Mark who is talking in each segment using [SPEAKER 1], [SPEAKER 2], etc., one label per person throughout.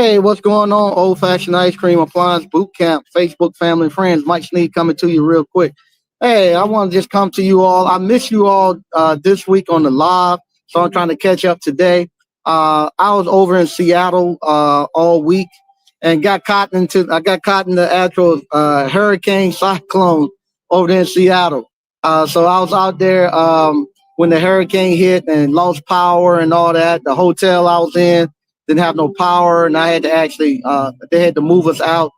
[SPEAKER 1] Hey, what's going on? Old fashioned ice cream appliance boot camp, Facebook family and friends. Mike Sneed coming to you real quick. Hey, I want to just come to you all. I miss you all this week on the live, so I'm trying to catch up today. I was over in Seattle all week and I got caught in the actual hurricane cyclone over there in Seattle. So I was out there when the hurricane hit and lost power and all that. The hotel I was in didn't have no power, and I had to actually they had to move us out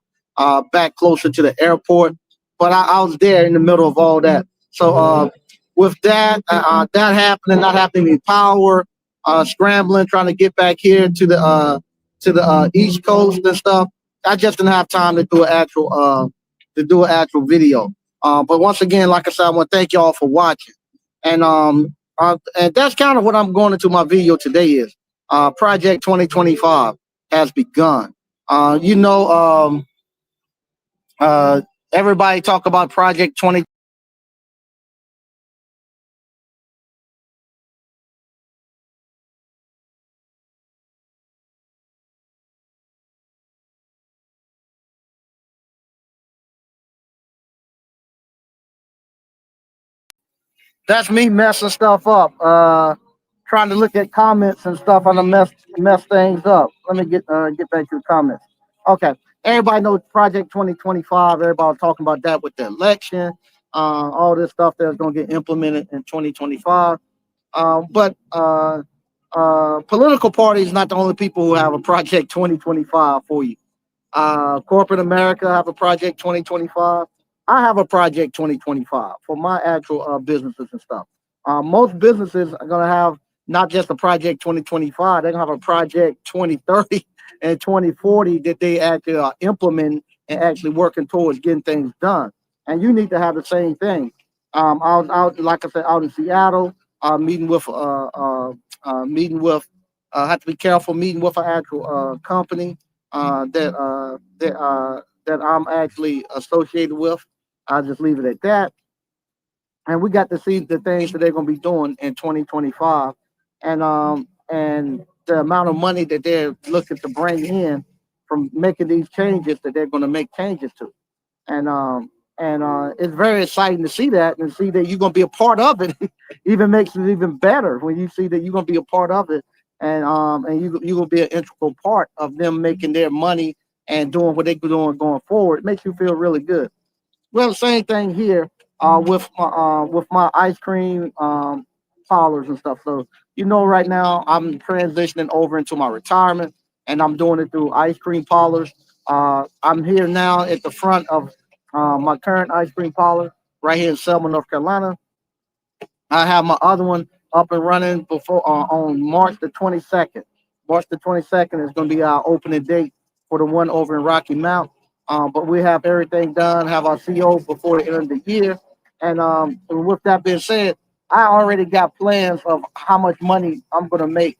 [SPEAKER 1] back closer to the airport. But I was there in the middle of all that. So with that happening, not having any power, scrambling, trying to get back here to the East Coast and stuff. I just didn't have time to do an actual video. But once again, like I said, I want to thank y'all for watching. And that's kind of what I'm going into my video today is Project 2025 has begun. You know, everybody talk about Project 20. That's me messing stuff up. Trying to look at comments and stuff, and I mess things up. Let me get back to the comments. Okay, everybody knows Project 2025. Everybody talking about that with the election, all this stuff that's going to get implemented in 2025. But political parties not the only people who have a Project 2025 for you. Corporate America have a Project 2025. I have a Project 2025 for my actual businesses and stuff. Most businesses are going to have not just a Project 2025, they're going to have a Project 2030 and 2040 that they actually are implementing and actually working towards getting things done. And you need to have the same thing. I was out, like I said, out in Seattle, meeting with, meeting with, have to be careful, meeting with an actual company that I'm actually associated with. I'll just leave it at that. And we got to see the things that they're going to be doing in 2025, and the amount of money that they're looking to bring in from making these changes that they're going to make changes to, and it's very exciting to see that and see that you're going to be a part of it. Even makes it even better when you see that you're going to be a part of it, and you will be an integral part of them making their money and doing what they're doing going forward. It makes you feel really good. Well, the same thing here with my ice cream parlors and stuff. So right now I'm transitioning over into my retirement, and I'm doing it through ice cream parlors. I'm here now at the front of my current ice cream parlor right here in Selma, North Carolina. I have my other one up and running before on March the 22nd. March the 22nd is going to be our opening date for the one over in Rocky Mount. But we have everything done, have our CO before the end of the year. And with that being said, I already got plans of how much money I'm going to make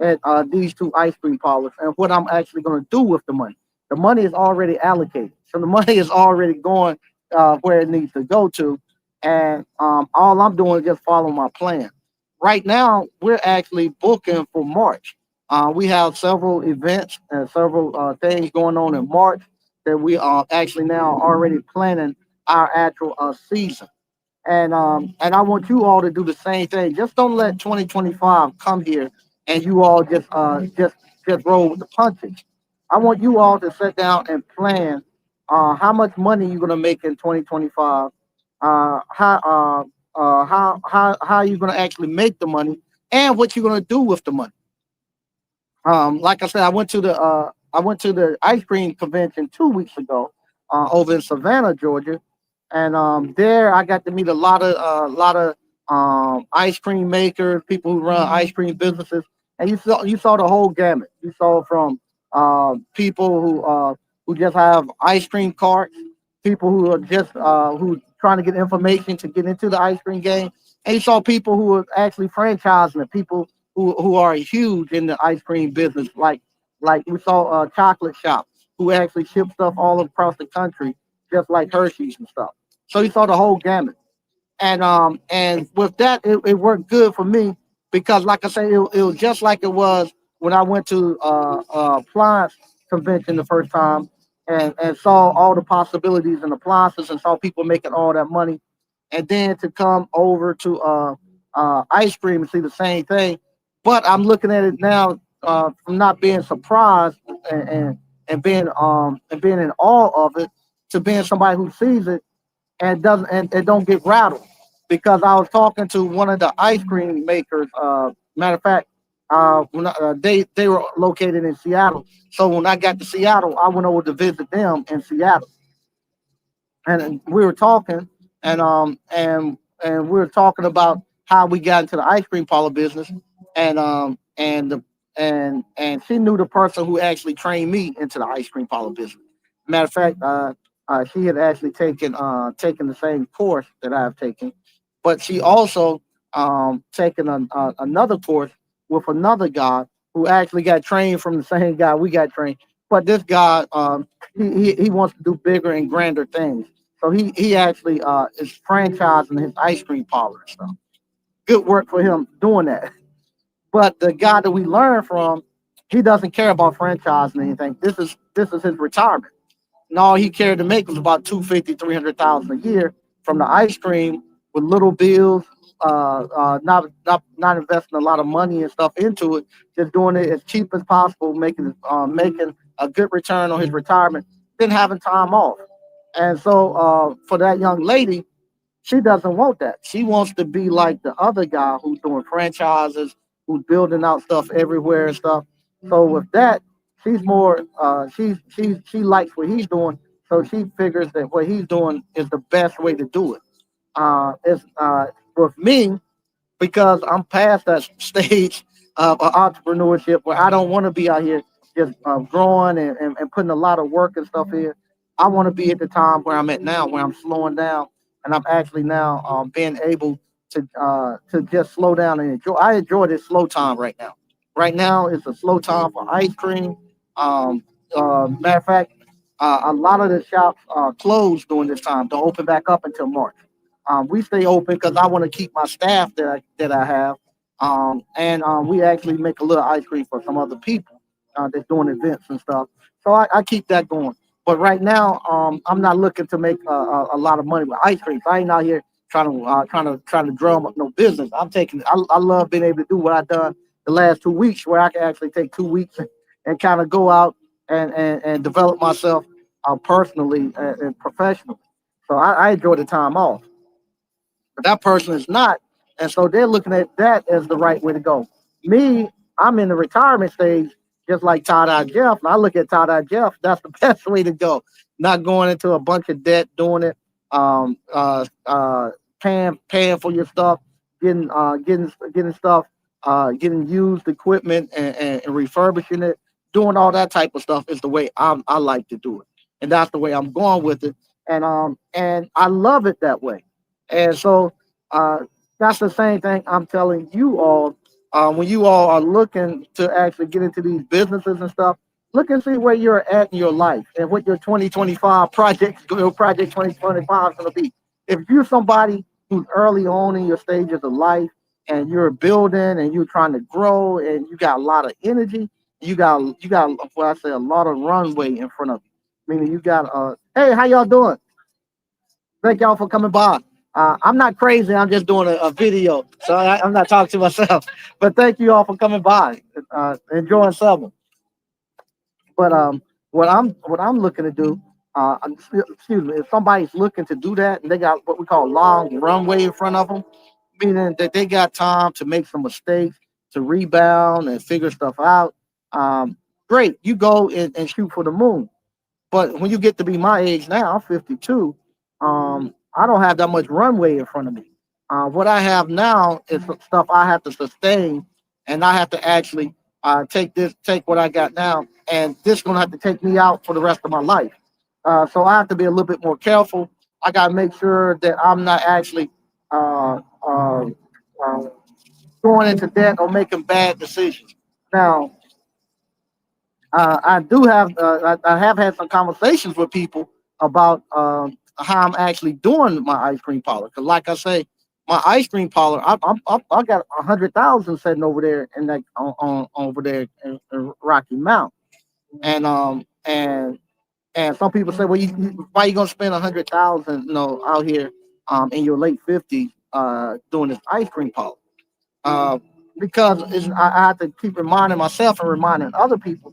[SPEAKER 1] at these two ice cream parlors and what I'm actually going to do with the money. The money is already allocated. So the money is already going where it needs to go to. And all I'm doing is just following my plan. Right now, we're actually booking for March. We have several events and several things going on in March that we are actually now already planning our actual season. And I want you all to do the same thing. Just don't let 2025 come here and you all just roll with the punches. I want you all to sit down and plan how much money you're gonna make in 2025, how you're gonna actually make the money, and what you're gonna do with the money. Like I said, I went to the ice cream convention 2 weeks ago over in Savannah, Georgia, and there I got to meet a lot of ice cream makers, people who run ice cream businesses, and you saw the whole gamut. You saw from people who just have ice cream carts, people who are just who trying to get information to get into the ice cream game, and you saw people who are actually franchising it, people who are huge in the ice cream business, like we saw a chocolate shop who actually ship stuff all across the country, just like Hershey's and stuff. So you saw the whole gamut, and with that, it worked good for me because, like I say, it was just like it was when I went to appliance convention the first time, and saw all the possibilities and the process, and saw people making all that money, and then to come over to ice cream and see the same thing. But I'm looking at it now from not being surprised and being in awe of it to being somebody who sees it and doesn't and don't get rattled. Because I was talking to one of the ice cream makers. Matter of fact, they were located in Seattle. So when I got to Seattle, I went over to visit them in Seattle, and we were talking, and we were talking about how we got into the ice cream parlor business, and she knew the person who actually trained me into the ice cream parlor business. Matter of fact, she had actually taken the same course that I've taken, but she also taken another course with another guy who actually got trained from the same guy we got trained. But this guy, he wants to do bigger and grander things. So he actually is franchising his ice cream parlor and stuff. Good work for him doing that. But the guy that we learned from, he doesn't care about franchising anything. This is his retirement. And all he cared to make was about 250, 300,000 a year from the ice cream with little bills, not investing a lot of money and stuff into it, just doing it as cheap as possible, making a good return on his retirement, then having time off. And so for that young lady, she doesn't want that. She wants to be like the other guy who's doing franchises, who's building out stuff everywhere and stuff. So with that, she's more she likes what he's doing. So she figures that what he's doing is the best way to do it. It's with me, because I'm past that stage of entrepreneurship where I don't want to be out here just growing and putting a lot of work and stuff in. I want to be at the time where I'm at now, where I'm slowing down and I'm actually now being able to just slow down and enjoy. I enjoy this slow time right now. Right now, it's a slow time for ice cream. Um, Matter of fact, a lot of the shops are closed during this time. Don't open back up until March. We stay open because I want to keep my staff that I have, and we actually make a little ice cream for some other people that's doing events and stuff. So I keep that going. But right now, I'm not looking to make a lot of money with ice cream. So I ain't out here trying to drum up no business. I love being able to do what I've done the last 2 weeks, where I can actually take 2 weeks and kind of go out and develop myself personally and professionally. So I enjoy the time off, but that person is not. And so they're looking at that as the right way to go. Me, I'm in the retirement stage, just like Todd I Jeff. And I look at Todd I Jeff, that's the best way to go. Not going into a bunch of debt, doing it, um, uh, uh, paying for your stuff, getting stuff, getting used equipment and refurbishing it, doing all that type of stuff is the way I like to do it. And that's the way I'm going with it. And I love it that way. And so uh, that's the same thing I'm telling you all. When you all are looking to actually get into these businesses and stuff, look and see where you're at in your life and what your 2025 project 2025 is going to be. If you're somebody who's early on in your stages of life and you're building and you're trying to grow and you got a lot of energy, you got what I say a lot of runway in front of you. Meaning you got hey, how y'all doing? Thank y'all for coming by. I'm not crazy. I'm just doing a video, so I'm not talking to myself. But thank you all for coming by, enjoying summer. But what I'm looking to do, excuse me, if somebody's looking to do that and they got what we call long runway in front of them, meaning that they got time to make some mistakes, to rebound and figure stuff out. Um, Great, you go and shoot for the moon. But when you get to be my age now, I'm 52. I don't have that much runway in front of me. What I have now is stuff I have to sustain, and I have to actually take what I got now, and this is gonna have to take me out for the rest of my life. So I have to be a little bit more careful. I gotta make sure that I'm not actually uh, uh, uh, going into debt or making bad decisions. Now, I have had some conversations with people about how I'm actually doing my ice cream parlor. Because, like I say, my ice cream parlor, I got 100,000 sitting over there in that over there in Rocky Mount. And some people say, well, why you gonna spend 100,000, out here, in your late 50s, doing this ice cream parlor? Uh, because I have to keep reminding myself and reminding other people,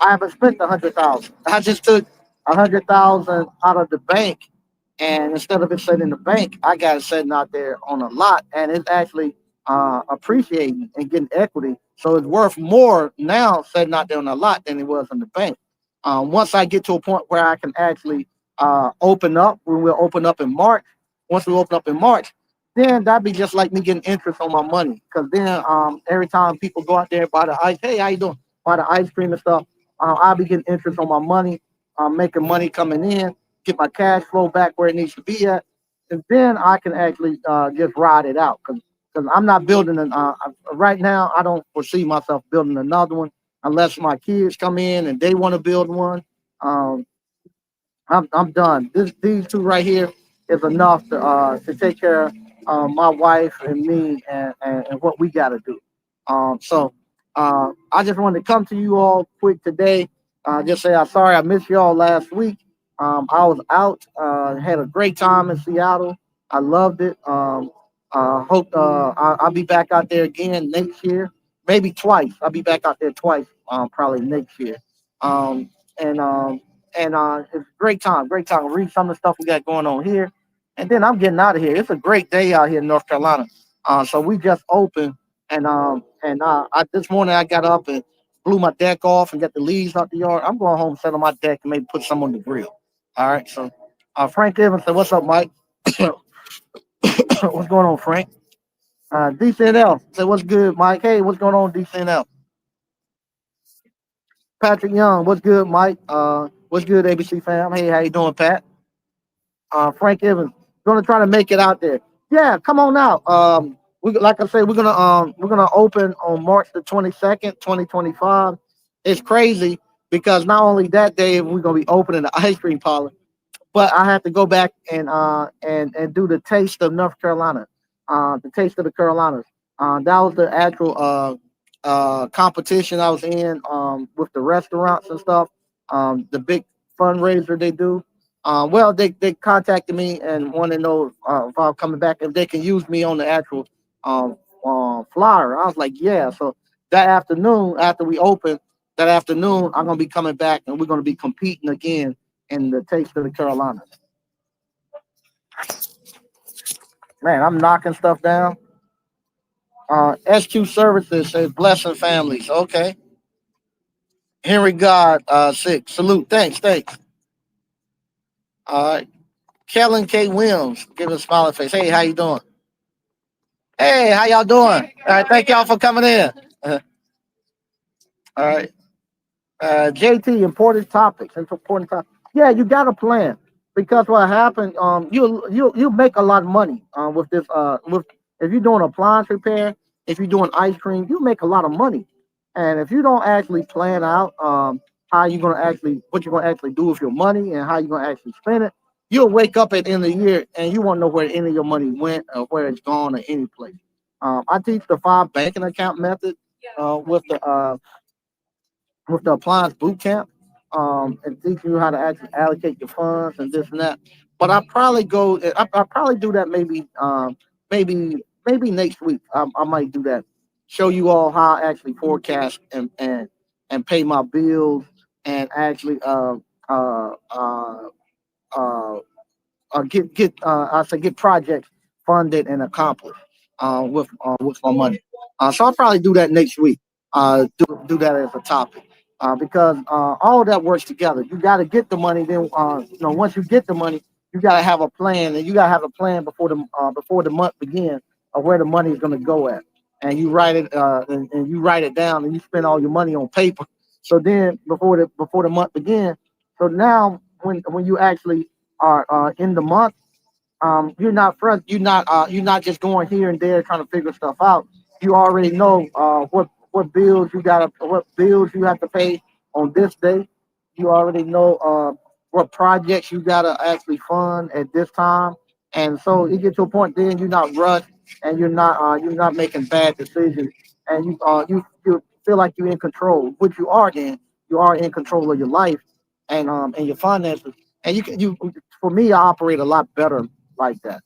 [SPEAKER 1] I haven't spent 100,000. I just took 100,000 out of the bank, and instead of it sitting in the bank, I got it sitting out there on a lot, and it's actually appreciating and getting equity. So it's worth more now sitting out there on a lot than it was in the bank. Once I get to a point where I can actually open up, when we'll open up in March. Once we open up in March, then that'd be just like me getting interest on my money. Because then every time people go out there and buy the ice, hey, how you doing? Buy the ice cream and stuff, I'll be getting interest on my money, making money coming in, get my cash flow back where it needs to be at, and then I can actually just ride it out. Because I'm not building right now. I don't foresee myself building another one unless my kids come in and they want to build one. Um, I'm done. These two right here is enough to take care of my wife and me and what we got to do. I just wanted to come to you all quick today. Just say I'm sorry I missed y'all last week. I was out. Had a great time in Seattle. I loved it. Hope I'll be back out there again next year, maybe twice. I'll be back out there twice, probably next year. Um, and it's a great time, great time. Read some of the stuff we got going on here, and then I'm getting out of here. It's a great day out here in North Carolina. So we just opened, and this morning I got up and blew my deck off and got the leaves out the yard. I'm going home, set on my deck, and maybe put some on the grill. All right. So Frank Evans said, "What's up, Mike? What's going on, Frank?" DCNL said, "What's good, Mike? Hey, what's going on, DCNL?" Patrick Young, what's good, Mike? What's good, ABC fam? Hey, how you doing, Pat? Frank Evans, gonna try to make it out there. Yeah, come on out. We like I said, we're gonna open on March the 22nd, 2025. It's crazy because not only that day we're gonna be opening the ice cream parlor, but I had to go back and do the taste of North Carolina, the taste of the Carolinas. That was the actual competition I was in with the restaurants and stuff. The big fundraiser they do. Well, they contacted me and want to know if I'm coming back, if they can use me on the actual um, flyer. I was like, yeah. So that afternoon, after we open, that afternoon, I'm gonna be coming back and we're gonna be competing again in the Taste of the Carolinas. Man, I'm knocking stuff down. SQ Services says blessing families. Okay. Henry God, six. Salute. Thanks. All right. Kellen K. Williams, give a smiling face. Hey, how you doing? Hey, how y'all doing? All right, thank y'all for coming in. All right. JT, important topics. It's important topics. Yeah, you got a plan because what happened, you make a lot of money with this with if you're doing appliance repair, if you're doing ice cream, you make a lot of money. And if you don't actually plan out how you're gonna actually what you're gonna actually do with your money and how you're gonna actually spend it, you'll wake up at the end of the year and you won't know where any of your money went or where it's gone or any place. I teach the 5 banking account method with the appliance boot camp, and teaching you how to actually allocate your funds and this and that. But I probably do that maybe next week. I might do that. Show you all how I actually forecast and pay my bills and actually uh, uh, uh, get I say get projects funded and accomplished with my money. So I'll probably do that next week. Do that as a topic because all of that works together. You got to get the money. Then once you get the money, you got to have a plan, and you got to have a plan before the month begins of where the money is going to go at. And you write it and you write it down, and you spend all your money on paper. So then before the month begins, so now when you actually are in the month, you're not just going here and there trying to figure stuff out. You already know what bills you have to pay on this day. You already know what projects you gotta actually fund at this time, and so you get to a point then you're not rushed and you're not making bad decisions, and you feel like you're in control, which you are then you are in control of your life and your finances. And you for me, I operate a lot better like that.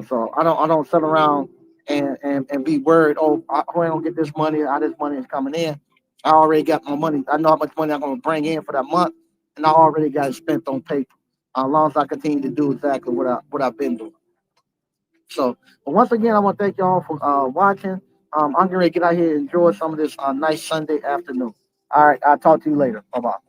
[SPEAKER 1] So I don't sit around and be worried. Oh, where I gonna get this money? How this money is coming in? I already got my money. I know how much money I'm gonna bring in for that month, and I already got it spent on paper. As long as I continue to do exactly what I've been doing. So, but once again, I want to thank y'all for watching. I'm going to get out here and enjoy some of this nice Sunday afternoon. All right, I'll talk to you later. Bye bye.